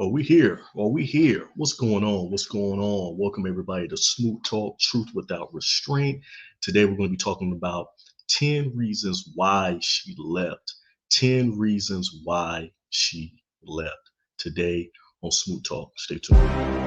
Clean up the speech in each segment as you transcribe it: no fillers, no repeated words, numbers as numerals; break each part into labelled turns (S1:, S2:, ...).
S1: Oh, we here. Oh, we here. What's going on? What's going on? Welcome everybody to Smooth Talk, Truth Without Restraint. Today we're going to be talking about 10 reasons why she left. 10 reasons why she left. Today on Smooth Talk. Stay tuned.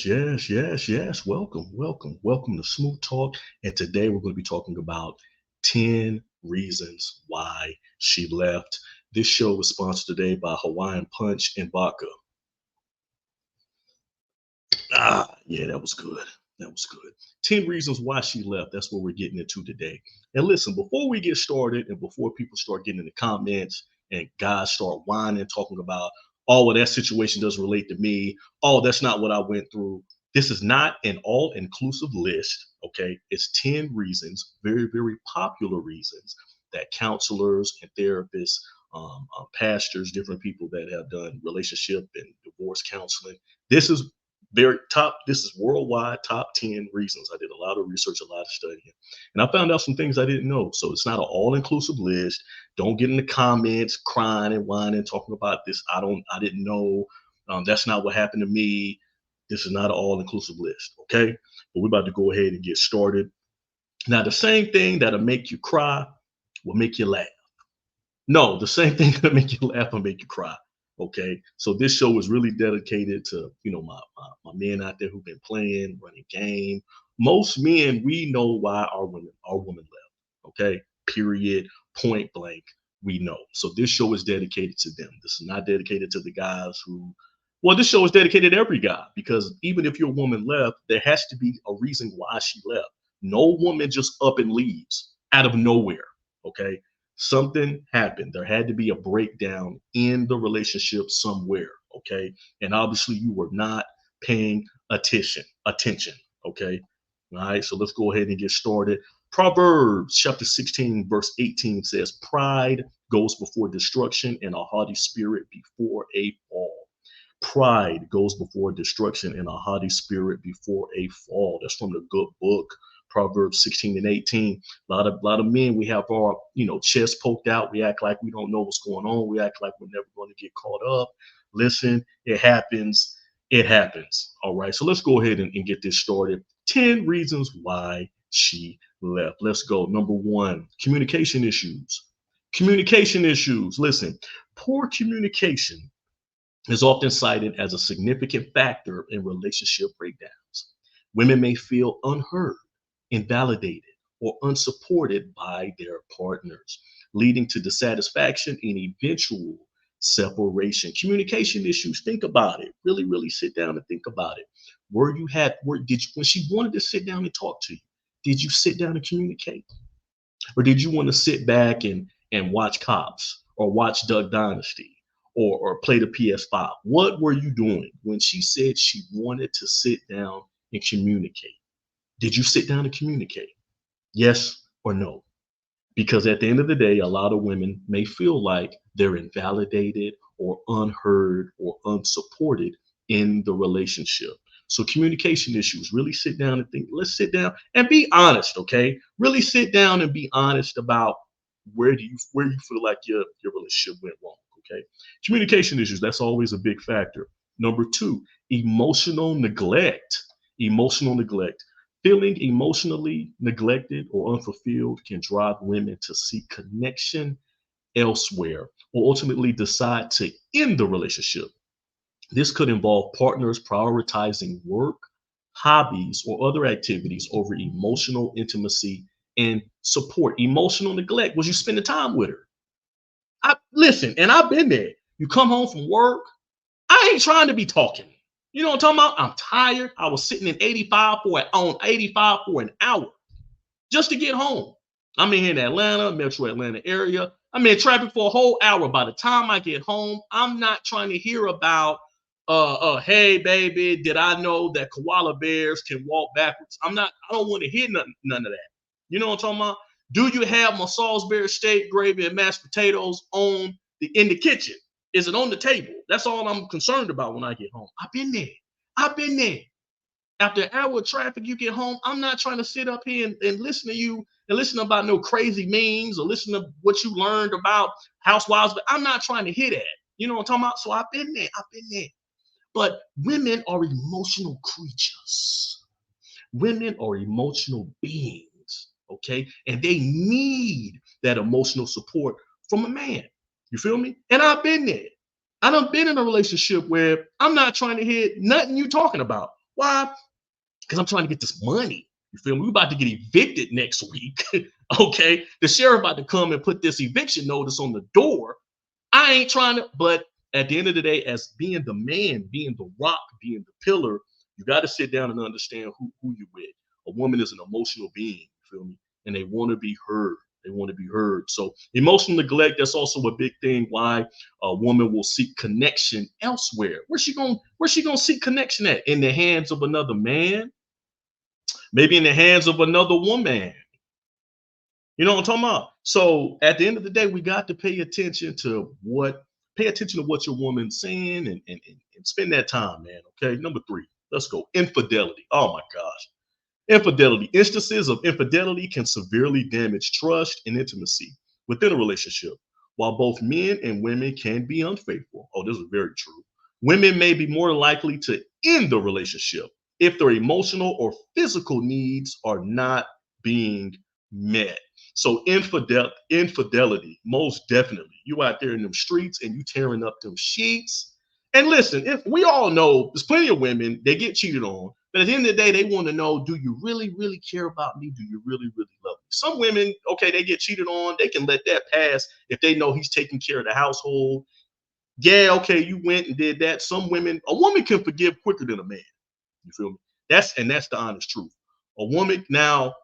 S1: Yes. Welcome to Smooth Talk. And today we're going to be talking about 10 reasons why she left. This show was sponsored today by Hawaiian Punch and Vodka. Yeah, that was good. That was good. 10 reasons why she left. That's what we're getting into today. And listen, before we get started and before people start getting in the comments and guys start whining, talking about, oh, well, that situation doesn't relate to me. Oh, that's not what I went through. This is not an all inclusive list. Okay. It's 10 reasons, very, very popular reasons that counselors and therapists, pastors, different people that have done relationship and divorce counseling. This is this is worldwide top 10 reasons. I did a lot of research, a lot of studying, and I found out some things I didn't know. So it's not an all-inclusive list. Don't get in the comments crying and whining, talking about this. I didn't know. That's not what happened to me. This is not an all-inclusive list. Okay. But we're about to go ahead and get started. Now, the same thing that'll make you cry will make you laugh. No, the same thing that make you laugh and make you cry. Okay. So this show is really dedicated to, my men out there who've been playing, running game. Most men, we know why our women left. Okay. Period. Point blank. We know. So this show is dedicated to them. This is not dedicated to the guys this show is dedicated to every guy because even if your woman left, there has to be a reason why she left. No woman just up and leaves out of nowhere. Okay. Something happened. There had to be a breakdown in the relationship somewhere. Okay. And obviously you were not paying attention. Okay. All right. So let's go ahead and get started. Proverbs chapter 16, verse 18 says, pride goes before destruction and a haughty spirit before a fall. Pride goes before destruction and a haughty spirit before a fall. That's from the good book, Proverbs 16 and 18. A lot of men, we have our, chest poked out. We act like we don't know what's going on. We act like we're never going to get caught up. Listen, it happens. It happens. All right. So let's go ahead and get this started. 10 reasons why she left. Let's go. Number one, communication issues. Communication issues. Listen, poor communication is often cited as a significant factor in relationship breakdowns. Women may feel unheard, invalidated, or unsupported by their partners, leading to dissatisfaction and eventual separation. Communication issues, think about it. Really, really sit down and think about it. When she wanted to sit down and talk to you, did you sit down and communicate? Or did you want to sit back and watch Cops or watch Duck Dynasty? Or play the PS5. What were you doing when she said she wanted to sit down and communicate? Did you sit down and communicate? Yes or no? Because at the end of the day, a lot of women may feel like they're invalidated or unheard or unsupported in the relationship. So communication issues, really sit down and think, let's sit down and be honest, okay? Really sit down and be honest about where you feel like your relationship went wrong. Okay. Communication issues, that's always a big factor. Number two, emotional neglect. Emotional neglect. Feeling emotionally neglected or unfulfilled can drive women to seek connection elsewhere or ultimately decide to end the relationship. This could involve partners prioritizing work, hobbies, or other activities over emotional intimacy and support. Emotional neglect was you spending time with her. And I've been there. You come home from work. I ain't trying to be talking. You know what I'm talking about? I'm tired. I was sitting in 85 for an hour just to get home. I'm in here in Atlanta, Metro Atlanta area. I'm in traffic for a whole hour. By the time I get home, I'm not trying to hear about hey baby, did I know that koala bears can walk backwards? I don't want to hear none of that. You know what I'm talking about? Do you have my Salisbury steak, gravy, and mashed potatoes in the kitchen? Is it on the table? That's all I'm concerned about when I get home. I've been there. I've been there. After an hour of traffic, you get home. I'm not trying to sit up here and listen to you and listen about no crazy memes or listen to what you learned about housewives, but I'm not trying to hear that. You know what I'm talking about? So I've been there. I've been there. But women are emotional creatures. Women are emotional beings, okay? And they need that emotional support from a man. You feel me? And I've been there. I done been in a relationship where I'm not trying to hear nothing you talking about. Why? Because I'm trying to get this money. You feel me? We're about to get evicted next week. Okay. The sheriff about to come and put this eviction notice on the door. I ain't trying to, but at the end of the day, as being the man, being the rock, being the pillar, you got to sit down and understand who you with. A woman is an emotional being, you feel me? And they want to be heard. They want to be heard. So emotional neglect, that's also a big thing why a woman will seek connection elsewhere. Where's she gonna seek connection at? In the hands of another man? Maybe in the hands of another woman. You know what I'm talking about? So at the end of the day, we got to pay attention to what your woman's saying and spend that time, man. Okay. Number three, let's go. Infidelity. Oh my gosh. Infidelity. Instances of infidelity can severely damage trust and intimacy within a relationship. While both men and women can be unfaithful. Oh, this is very true. Women may be more likely to end the relationship if their emotional or physical needs are not being met. So infidelity, most definitely. You out there in them streets and you tearing up them sheets. And listen, if we all know there's plenty of women, they get cheated on, but at the end of the day, they want to know, do you really, really care about me? Do you really, really love me? Some women, okay, they get cheated on, they can let that pass if they know he's taking care of the household. Yeah, okay, you went and did that. Some women, a woman can forgive quicker than a man. You feel me? That's the honest truth. A woman now,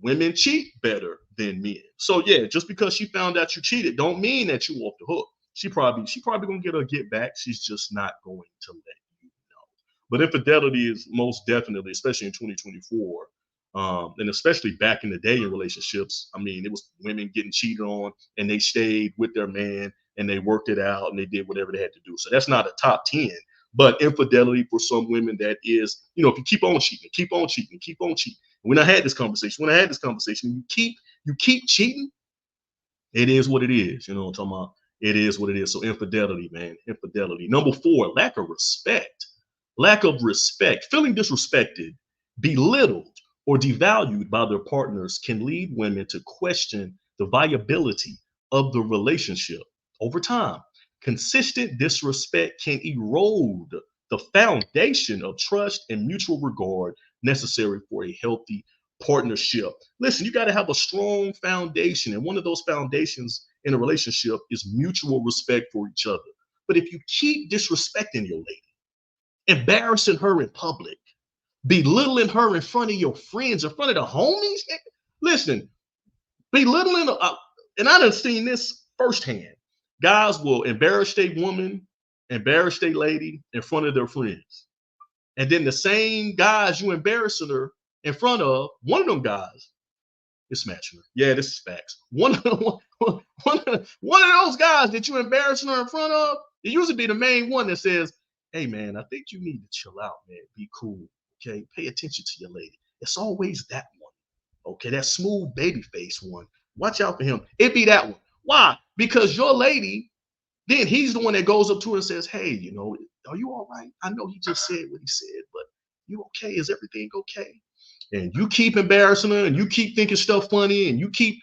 S1: women cheat better than men. So yeah, just because she found out you cheated, don't mean that you off the hook. She probably gonna get her get back. She's just not going to let you know. But infidelity is most definitely, especially in 2024, and especially back in the day in relationships. I mean, it was women getting cheated on, and they stayed with their man, and they worked it out, and they did whatever they had to do. So that's not a top 10. But infidelity for some women, that is, if you keep on cheating, keep on cheating, keep on cheating. When I had this conversation, you keep cheating, it is what it is. You know what I'm talking about? It is what it is. So infidelity, man, infidelity. Number four, lack of respect. Lack of respect. Feeling disrespected, belittled, or devalued by their partners can lead women to question the viability of the relationship over time. Consistent disrespect can erode the foundation of trust and mutual regard necessary for a healthy partnership. Listen, you got to have a strong foundation. And one of those foundations in a relationship is mutual respect for each other. But if you keep disrespecting your lady, embarrassing her in public, belittling her in front of your friends, in front of the homies, listen, belittling, and I done seen this firsthand. Guys will embarrass a woman, embarrass a lady in front of their friends. And then the same guys you embarrassing her in front of, one of them guys is smashing her. Yeah, this is facts. One of those guys that you embarrassing her in front of, it usually be the main one that says, hey man, I think you need to chill out, man. Be cool. Okay. Pay attention to your lady. It's always that one. Okay. That smooth baby face one. Watch out for him. It be that one. Why? Because your lady, then he's the one that goes up to her and says, hey, are you all right? I know he just said what he said, but you okay? Is everything okay? And you keep embarrassing her and you keep thinking stuff funny and you keep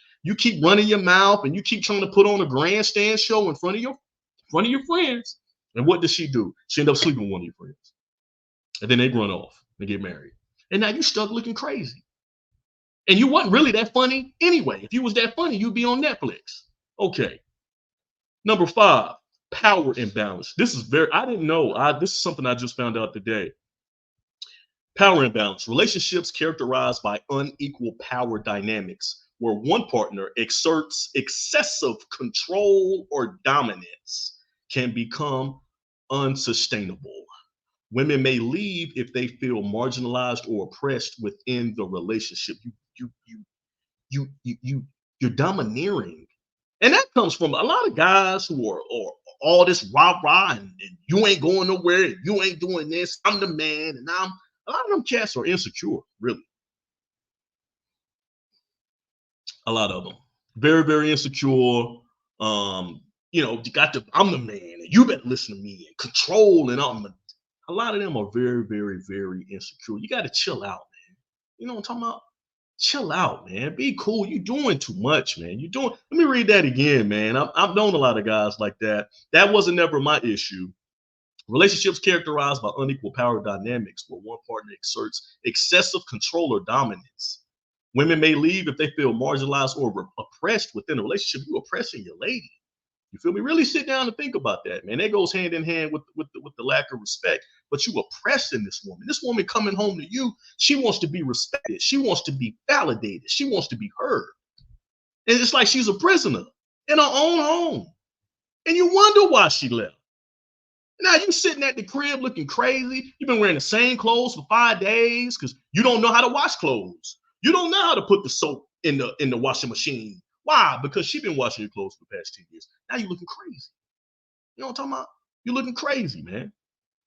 S1: running your mouth and you keep trying to put on a grandstand show in front of your friends. And what does she do? She end up sleeping with one of your friends. And then they run off and get married. And now you stuck looking crazy. And you wasn't really that funny anyway. If you was that funny, you'd be on Netflix. Okay. Number five, power imbalance. I didn't know. This is something I just found out today. Power imbalance. Relationships characterized by unequal power dynamics, where one partner exerts excessive control or dominance, can become unsustainable. Women may leave if they feel marginalized or oppressed within the relationship. You're domineering And that comes from a lot of guys who are or all this rah rah and you ain't going nowhere, and you ain't doing this. I'm the man, and I'm a lot of them cats are insecure, really. A lot of them. Very, very insecure. You got to, I'm the man, and you better listen to me and control. And a lot of them are very, very, very insecure. You got to chill out, man. You know what I'm talking about? Chill out, man. Be cool. You doing too much, man. You doing. Let me read that again, man. I've known a lot of guys like that. That wasn't never my issue. Relationships characterized by unequal power dynamics, where one partner exerts excessive control or dominance. Women may leave if they feel marginalized or oppressed within a relationship. You oppressing your lady. You feel me? Really sit down and think about that, man. That goes hand in hand with the lack of respect. But you oppressing this woman. This woman coming home to you, she wants to be respected. She wants to be validated. She wants to be heard. And it's like she's a prisoner in her own home. And you wonder why she left. Now you sitting at the crib looking crazy. You've been wearing the same clothes for 5 days because you don't know how to wash clothes. You don't know how to put the soap in the washing machine. Why? Because she's been washing your clothes for the past 10 years. Now you're looking crazy. You know what I'm talking about? You're looking crazy, man.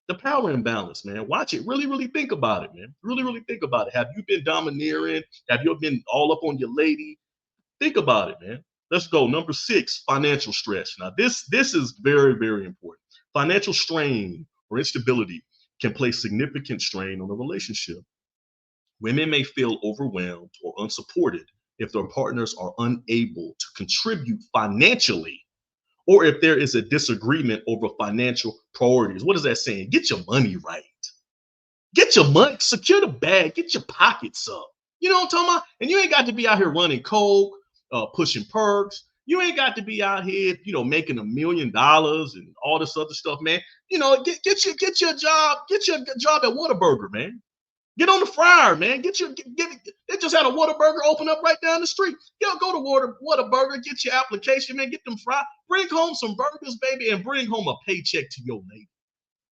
S1: The power imbalance, man. Watch it. Really, really think about it, man. Really, really think about it. Have you been domineering? Have you been all up on your lady? Think about it, man. Let's go. Number 6, financial stress. Now, this is very, very important. Financial strain or instability can place significant strain on a relationship. Women may feel overwhelmed or unsupported if their partners are unable to contribute financially or if there is a disagreement over financial priorities. What is that saying? Get your money right. Get your money, secure the bag, get your pockets up. You know what I'm talking about? And you ain't got to be out here running coke, pushing perks. You ain't got to be out here, making $1 million and all this other stuff, man. Get your job at Whataburger, man. Get on the fryer, man. They just had a Whataburger open up right down the street. Go to Whataburger, get your application, man. Get them fried. Bring home some burgers, baby, and bring home a paycheck to your lady.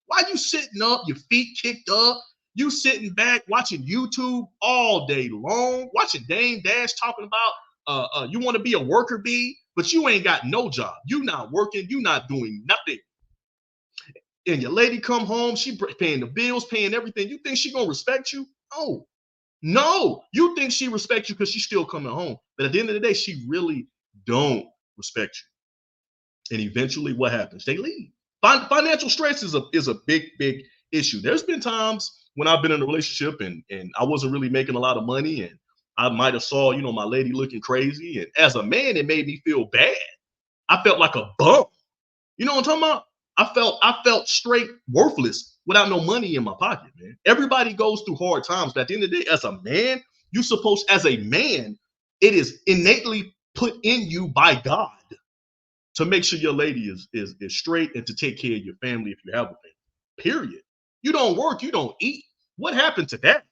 S1: Why you sitting up, your feet kicked up? You sitting back watching YouTube all day long, watching Dame Dash talking about you want to be a worker bee, but you ain't got no job. You not working, you not doing nothing. And your lady come home, she paying the bills, paying everything. You think she gonna respect you? No, no. You think she respects you because she's still coming home, but at the end of the day, she really don't respect you. And eventually, what happens? They leave. Financial stress is a big, big issue. There's been times when I've been in a relationship and I wasn't really making a lot of money, and I might have saw my lady looking crazy, and as a man, it made me feel bad. I felt like a bum. You know what I'm talking about? I felt straight worthless without no money in my pocket, man. Everybody goes through hard times, but at the end of the day, as a man, as a man, it is innately put in you by God to make sure your lady is straight and to take care of your family if you have a family. Period. You don't work, you don't eat. What happened to that?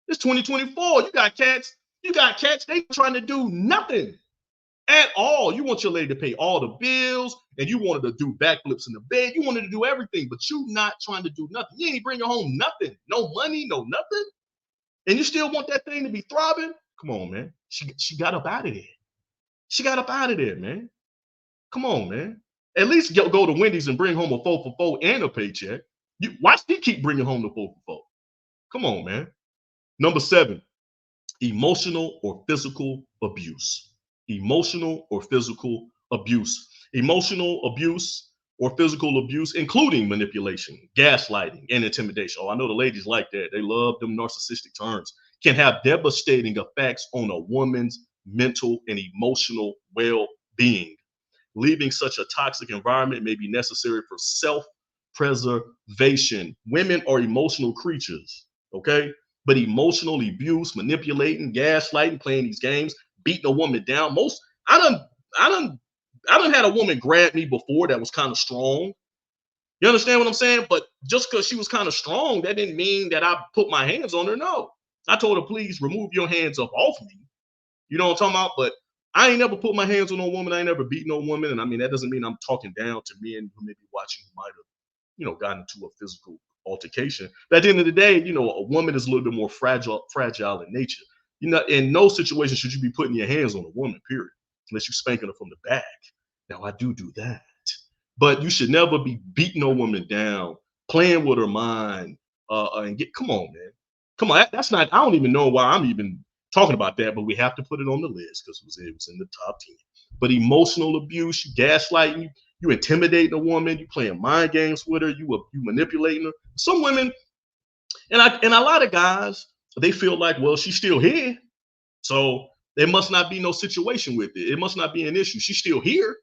S1: It's 2024. You got cats, they trying to do nothing at all. You want your lady to pay all the bills, and you wanted to do backflips in the bed. You wanted to do everything, but you not trying to do nothing. You ain't bringing home nothing, no money, no nothing, and you still want that thing to be throbbing. Come on, man. She got up out of there. She got up out of there, man. Come on, man. At least go to Wendy's and bring home a 4 for 4 and a paycheck. Why she keep bringing home the 4 for 4? Come on, man. Number 7, emotional or physical abuse. Emotional or physical abuse. Emotional abuse or physical abuse, including manipulation, gaslighting, and intimidation. Oh, I know the ladies like that. They love them narcissistic terms. Can have devastating effects on a woman's mental and emotional well-being. Leaving such a toxic environment may be necessary for self-preservation. Women are emotional creatures, okay? But emotional abuse, manipulating, gaslighting, playing these games, beating a woman down. I done had a woman grab me before that was kind of strong. You understand what I'm saying? But just because she was kind of strong, that didn't mean that I put my hands on her. No. I told her, please remove your hands up off me. You know what I'm talking about? But I ain't never put my hands on no woman. I ain't never beat no woman. And I mean, that doesn't mean I'm talking down to men who may be watching who might have, gotten into a physical altercation. But at the end of the day, a woman is a little bit more fragile in nature. In no situation should you be putting your hands on a woman, period, unless you're spanking her from the back. Now I do that. But you should never be beating a woman down, playing with her mind, and get come on, man. Come on. That's not, I don't even know why I'm even talking about that, but we have to put it on the list because it was in the top 10. But emotional abuse, you gaslighting, you intimidating a woman, you playing mind games with her, you manipulating her. Some women, and a lot of guys, they feel like, well, she's still here. So there must not be no situation with it. It must not be an issue. She's still here.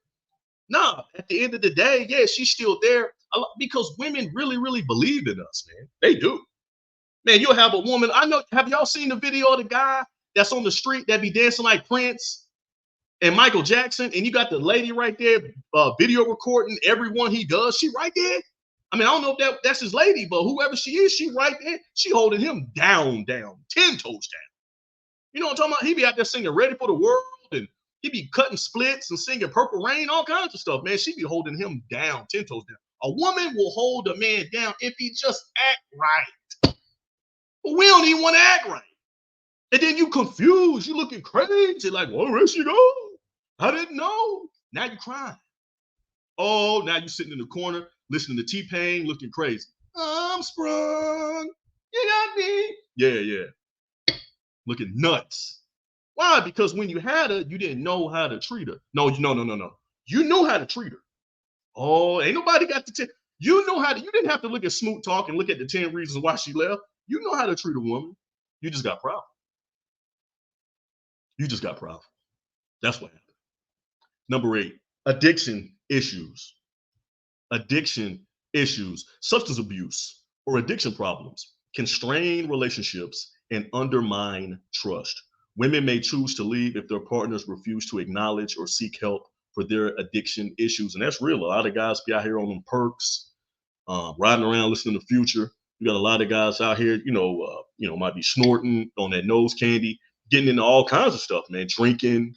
S1: Nah, at the end of the day, yeah, she's still there because women really, really believe in us, man. They do. Man, you'll have a woman. I know. Have y'all seen the video of the guy that's on the street that be dancing like Prince and Michael Jackson? And you got the lady right there, video recording everyone he does. She right there. I mean, I don't know if that's his lady, but whoever she is, she right there. She holding him down, 10 toes down. You know what I'm talking about? He be out there singing Ready for the World, and he be cutting splits and singing Purple Rain, all kinds of stuff, man. She be holding him down, 10 toes down. A woman will hold a man down if he just act right. But we don't even want to act right. And then you confused. You looking crazy, like, well, where she go? I didn't know. Now you crying. Oh, now you sitting in the corner listening to T-Pain, looking crazy. I'm sprung. You got me. Yeah. Looking nuts. Why? Because when you had her, you didn't know how to treat her. No. You knew how to treat her. Oh, ain't nobody got to tell you know how to. You didn't have to look at Smoot Talk and look at the 10 reasons why she left. You know how to treat a woman. You just got proud. You just got proud. That's what happened. Number 8, addiction issues. Addiction issues, substance abuse, or addiction problems can strain relationships and undermine trust. Women may choose to leave if their partners refuse to acknowledge or seek help for their addiction issues. And that's real. A lot of guys be out here on them perks, riding around listening to Future. You got a lot of guys out here, might be snorting on that nose candy, getting into all kinds of stuff, man. Drinking,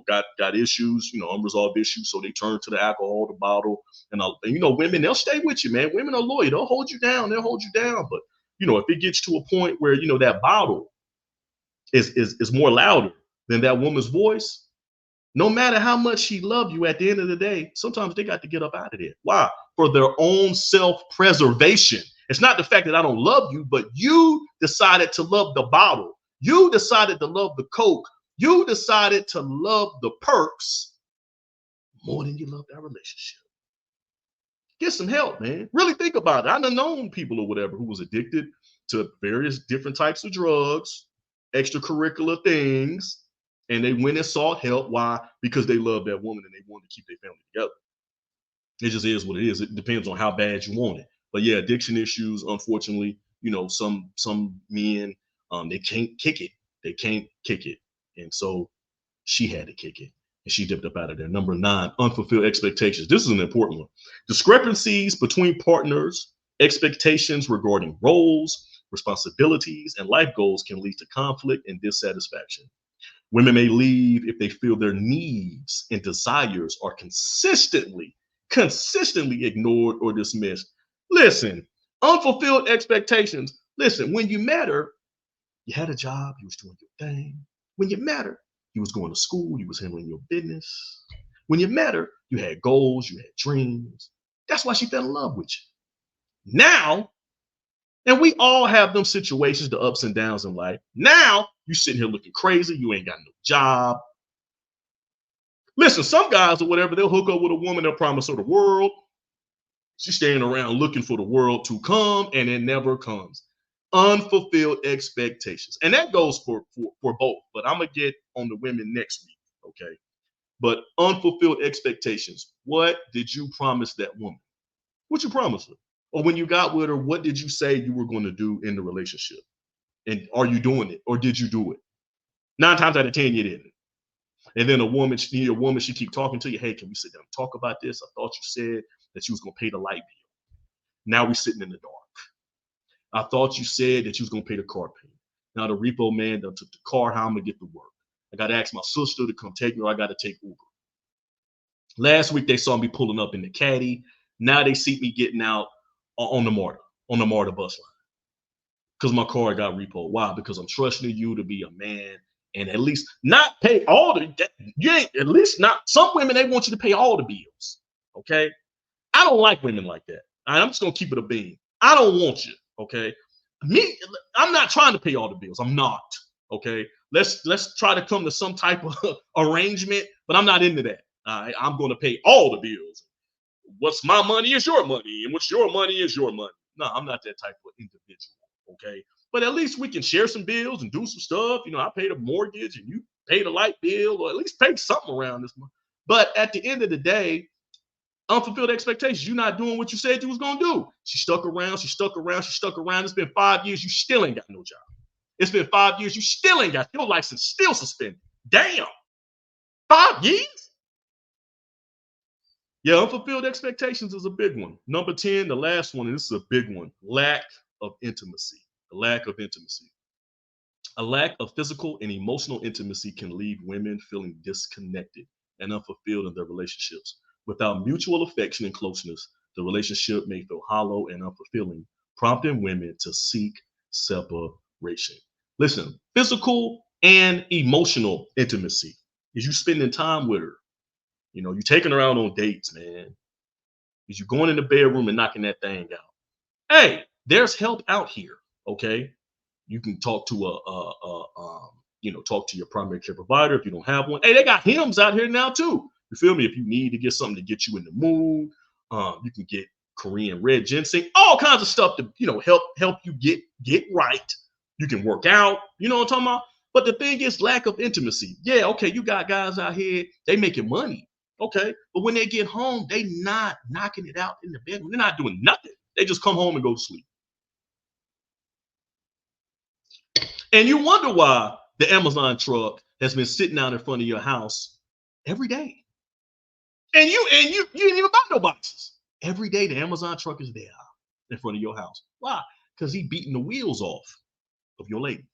S1: got issues, unresolved issues, so they turn to the alcohol, the bottle, and women, they'll stay with you, man. Women are loyal; they'll hold you down, But if it gets to a point where that bottle is more louder than that woman's voice, no matter how much she loved you, at the end of the day, sometimes they got to get up out of there. Why? For their own self-preservation. It's not the fact that I don't love you, but you decided to love the bottle. You decided to love the Coke. You decided to love the perks more than you love that relationship. Get some help, man. Really think about it. I've known people or whatever who was addicted to various different types of drugs, extracurricular things, and they went and sought help. Why? Because they love that woman and they wanted to keep their family together. It just is what it is. It depends on how bad you want it. But yeah, addiction issues, unfortunately, some men, they can't kick it. They can't kick it. And so she had to kick it. And she dipped up out of there. Number 9, unfulfilled expectations. This is an important one. Discrepancies between partners, expectations regarding roles, responsibilities, and life goals can lead to conflict and dissatisfaction. Women may leave if they feel their needs and desires are consistently ignored or dismissed. Listen, unfulfilled expectations. Listen, when you met her, you had a job, you was doing your thing. When you met her, you was going to school, you was handling your business. When you met her, you had goals, you had dreams. That's why she fell in love with you. Now, and we all have them situations, the ups and downs in life. Now, you sitting here looking crazy, you ain't got no job. Listen, some guys or whatever, they'll hook up with a woman, they'll promise her the world. She's staying around looking for the world to come, and it never comes. Unfulfilled expectations. And that goes for both, but I'm going to get on the women next week, okay? But unfulfilled expectations. What did you promise that woman? What you promised her? Or when you got with her, what did you say you were going to do in the relationship? And are you doing it, or did you do it? 9 times out of 10, you didn't. And then a woman, she keep talking to you. Hey, can we sit down and talk about this? I thought you said that you was going to pay the light bill. Now we're sitting in the dark. I thought you said that you was going to pay the car payment. Now the repo man done took the car. How I'm going to get to work? I got to ask my sister to come take me, or I got to take Uber. Last week, they saw me pulling up in the caddy. Now they see me getting out on the MARTA bus line because my car got repoed. Why? Because I'm trusting you to be a man and at least not pay all the, you ain't, at least not, some women, they want you to pay all the bills. Okay. I don't like women like that. All right, I'm just gonna keep it a bean. I don't want you. Okay. Me, I'm not trying to pay all the bills. I'm not. Okay. Let's try to come to some type of arrangement, but I'm not into that. All right. I'm gonna pay all the bills. What's my money is your money, and what's your money is your money. No, I'm not that type of individual. Okay. But at least we can share some bills and do some stuff. You know, I pay the mortgage and you pay the light bill, or at least pay something around this month. But at the end of the day, unfulfilled expectations. You're not doing what you said you was gonna do. She stuck around, she stuck around, she stuck around. It's been 5 years, you still ain't got no job. It's been 5 years, you still ain't got your license still suspended. Damn, 5 years? Yeah, unfulfilled expectations is a big one. Number 10, the last one, and this is a big one: lack of intimacy. The lack of intimacy. A lack of physical and emotional intimacy can leave women feeling disconnected and unfulfilled in their relationships. Without mutual affection and closeness, the relationship may feel hollow and unfulfilling, prompting women to seek separation. Listen, physical and emotional intimacy is you spending time with her. You know, you taking her out on dates, man. Is you going in the bedroom and knocking that thing out. Hey, there's help out here. Okay, you can talk to talk to your primary care provider if you don't have one. Hey, they got hymns out here now too. You feel me? If you need to get something to get you in the mood, you can get Korean red ginseng, all kinds of stuff to help you get right. You can work out. You know what I'm talking about? But the thing is, lack of intimacy. Yeah, okay, you got guys out here, they making money. Okay, but when they get home, they not knocking it out in the bedroom. They're not doing nothing. They just come home and go to sleep. And you wonder why the Amazon truck has been sitting out in front of your house every day. And you didn't even buy no boxes. Every day the Amazon truck is there in front of your house. Why? Because he beating the wheels off of your lady.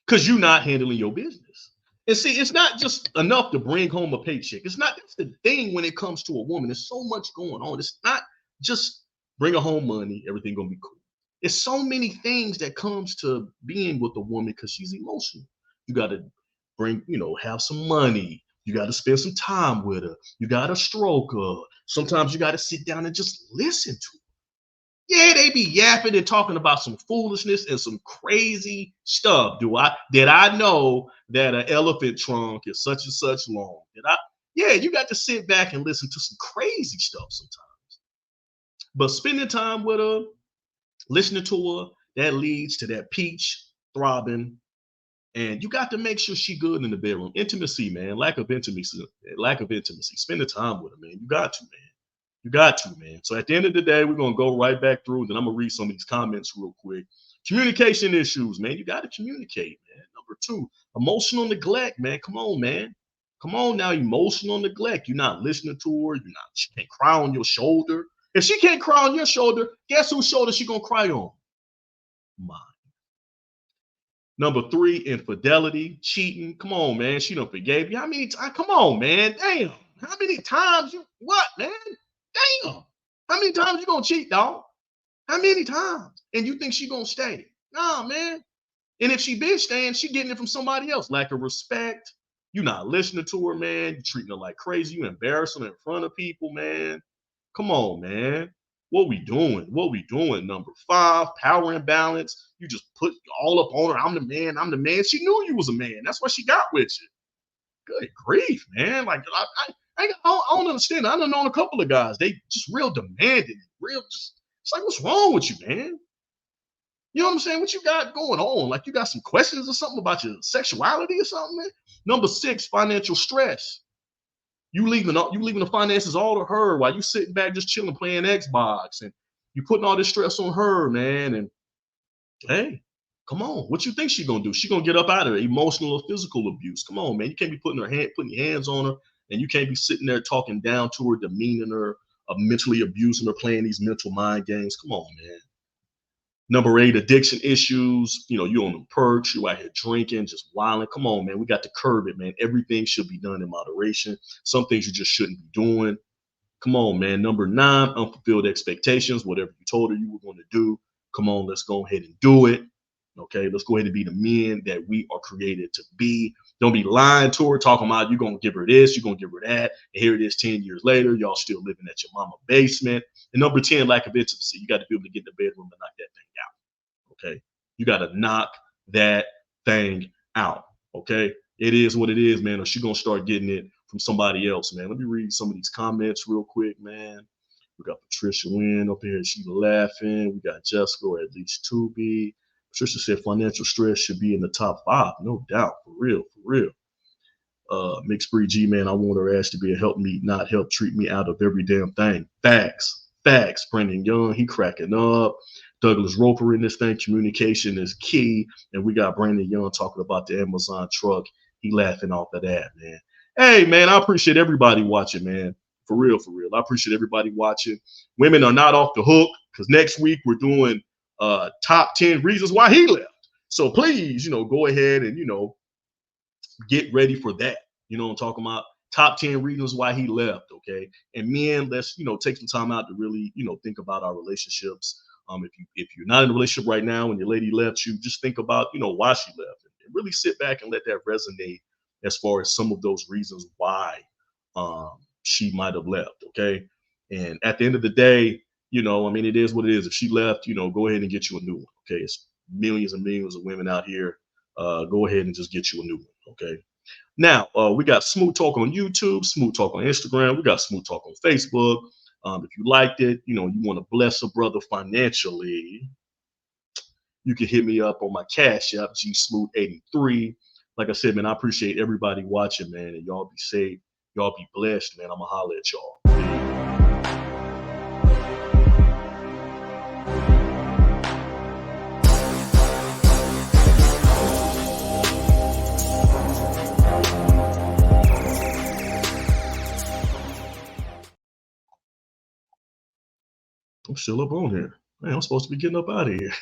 S1: Because you're not handling your business. And see, it's not just enough to bring home a paycheck. It's not, that's the thing when it comes to a woman. There's so much going on. It's not just bring her home money, everything gonna be cool. It's so many things that comes to being with a woman because she's emotional. You gotta have some money. You gotta spend some time with her. You gotta stroke her. Sometimes you gotta sit down and just listen to her. Yeah, they be yapping and talking about some foolishness and some crazy stuff. Did I know that an elephant trunk is such and such long? Yeah, you got to sit back and listen to some crazy stuff sometimes. But spending time with her, listening to her, that leads to that peach throbbing. And you got to make sure she good in the bedroom. Intimacy, man. Lack of intimacy. Lack of intimacy. Spend the time with her, man. You got to, man. You got to, man. So at the end of the day, we're gonna go right back through. Then I'm gonna read some of these comments real quick. Communication issues, man. You got to communicate, man. Number 2, emotional neglect, man. Come on, man. Come on now, emotional neglect. You're not listening to her. She can't cry on your shoulder. If she can't cry on your shoulder, guess whose shoulder she gonna cry on? Mine. Number 3, infidelity, cheating. Come on, man. She don't forgave you. How many times? Come on, man. Damn. How many times you what, man? Damn. How many times you gonna cheat, dog? How many times? And you think she gonna stay? Nah, man. And if she been staying, she getting it from somebody else. Lack of respect. You not listening to her, man. You treating her like crazy. You embarrassing her in front of people, man. Come on, man. What we doing? What we doing? Number 5, power imbalance. You just put all up on her. I'm the man. I'm the man. She knew you was a man. That's why she got with you. Good grief, man. Like I don't understand. I done known a couple of guys. They just real demanding, real just. It's like, what's wrong with you, man? You know what I'm saying? What you got going on? Like you got some questions or something about your sexuality or something, man? Number 6, financial stress. You leaving the finances all to her while you sitting back just chilling playing Xbox, and you putting all this stress on her, man. And hey, come on, what you think she gonna do? She gonna get up out of it, emotional or physical abuse. Come on, man. You can't be putting your hands on her, and you can't be sitting there talking down to her, demeaning her, mentally abusing her, playing these mental mind games. Come on, man. Number 8, addiction issues. You on the perks, you out here drinking, just wilding. Come on, man. We got to curb it, man. Everything should be done in moderation. Some things you just shouldn't be doing. Come on, man. Number 9, unfulfilled expectations. Whatever you told her you were going to do, come on, let's go ahead and do it. Okay, let's go ahead and be the men that we are created to be. Don't be lying to her, talking about you're gonna give her this, you're gonna give her that, and here it is 10 years later, y'all still living at your mama basement. And number 10, lack of intimacy. You got to be able to get in the bedroom and knock that thing out. Okay, you got to knock that thing out. Okay, it is what it is, man. Or she gonna start getting it from somebody else, man. Let me read some of these comments real quick, man. We got Patricia Wynn up here. She laughing. We got Jessica, or at least Tubi. Patricia said financial stress should be in the top 5. No doubt. For real. For real. Mixed Breed G, man, I want her ass to be a help me, not help treat me out of every damn thing. Facts. Facts. Brendan Young, he cracking up. Douglas Roper in this thing. Communication is key. And we got Brandon Young talking about the Amazon truck. He laughing off of that, man. Hey, man, I appreciate everybody watching, man. For real, for real. I appreciate everybody watching. Women are not off the hook because next week we're doing top 10 reasons why he left. So please, go ahead and, get ready for that. You know what I'm talking about? Top 10 reasons why he left. Okay. And men, let's, take some time out to really, think about our relationships. If you're not in a relationship right now and your lady left you, just think about, why she left and really sit back and let that resonate as far as some of those reasons why she might have left. Okay. And at the end of the day, it is what it is. If she left, go ahead and get you a new one. Okay. It's millions and millions of women out here. Go ahead and just get you a new one. Okay. Now, we got Smooth Talk on YouTube, Smooth Talk on Instagram. We got Smooth Talk on Facebook. If you liked it, you want to bless a brother financially, you can hit me up on my Cash App, GSmooth83. Like I said, man, I appreciate everybody watching, man, and y'all be safe. Y'all be blessed, man. I'm going to holler at y'all. I'm still up on here. Man, I'm supposed to be getting up out of here.